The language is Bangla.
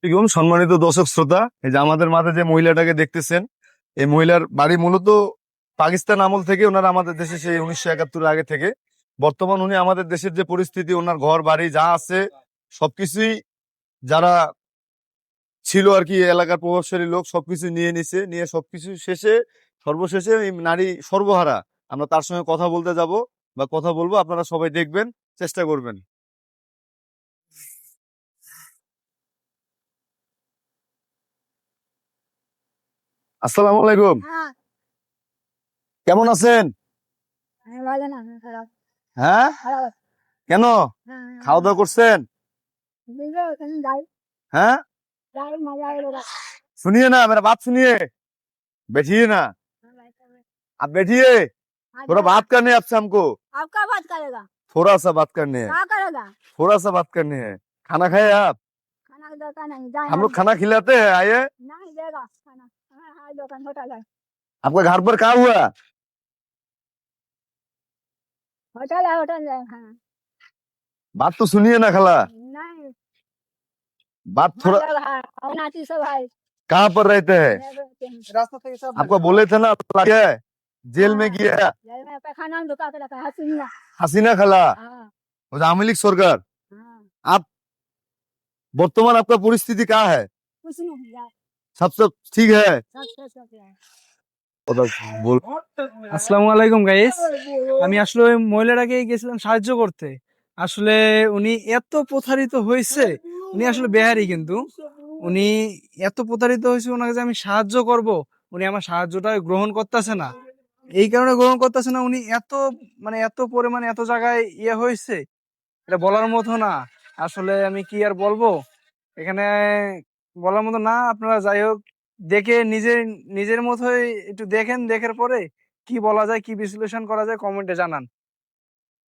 দেখুন, সম্মানিত দর্শক শ্রোতা, এই যে আমাদের মাঝে যে মহিলাটাকে দেখতেছেন, এই মহিলার বাড়ি মূলত পাকিস্তান আমল থেকে, ওনারা আমাদের দেশে সেই 1971 আগে থেকে। বর্তমান উনি আমাদের দেশের যে পরিস্থিতি, ওনার ঘর বাড়ি যা আছে সবকিছুই, যারা ছিল আর কি এলাকার প্রভাবশালী লোক, সবকিছু নিয়ে নিছে, নিয়ে সবকিছু শেষে সর্বশেষে এই নারী সর্বহারা। আমরা তার সঙ্গে কথা বলতে যাব বা কথা বলবো, আপনারা সবাই দেখবেন, চেষ্টা করবেন। আসসালামু আলাইকুম। হ্যাঁ, কেমন আছেন? আমি ভালো না, খারাপ। হ্যাঁ, খারাপ। কেন? হ্যাঁ, খাওয়া দাওয়া করছেন? দিলে ওখানে যাই, हाँ, যাই মজা এলো। सुनिए ना, मेरा बात सुनिए। बैठिए ना, आप बैठिए। थोड़ा बात करने है आपसे हमको। आप क्या बात करेगा? थोड़ा सा बात करने है, क्या करेगा? थोड़ा सा बात करने है। खाना खाए आप? खाना का दरकार नहीं, जाए हम लोग खाना खिलाते हैं, आइए। नहीं देगा खाना। हाँ हाँ, दुकान होटल है। आपका घर पर कहाँ हुआ? होटल है खाना। बात तो सुनिए ना खाला। नहीं, बात थोड़ा। मतलब है और नाती सब है। कहाँ पर रहते हैं? रास्ता से सब आपको बोले थे ना, गया है, जेल में हाँ। गया। जेल में पैखाना में दुका के रखा है, हसीना। হাসিনা খালা, हाँ वो जो आमिर लीग सरकार। हाँ, आप वर्तमान आपका परिस्थिति क्या है? कुछ नहीं यार, सब ठीक है? सब है। बोल। আসসালামু আলাইকুম গাইস। আমি আসলে ওই মহিলাটাকে গেছিলাম সাহায্য করতে। আসলে উনি এত প্রতারিত হয়েছে, উনি আসলে বেহারি, কিন্তু উনি এত প্রতারিত হয়েছে, ওনাকে যে আমি সাহায্য করব, উনি আমার সাহায্যটা গ্রহণ করতেছে না। এই কারণে গ্রহণ করতেছে না, উনি এত এত পরিমাণে এত জায়গায় হয়েছে, এটা বলার মতো না। আসলে আমি কি আর বলবো, এখানে বলার মতো না। আপনারা যাই হোক দেখে নিজের নিজের মতোই একটু দেখেন, দেখার পরে কি বলা যায়, কি বিশ্লেষণ করা যায়, কমেন্টে জানান।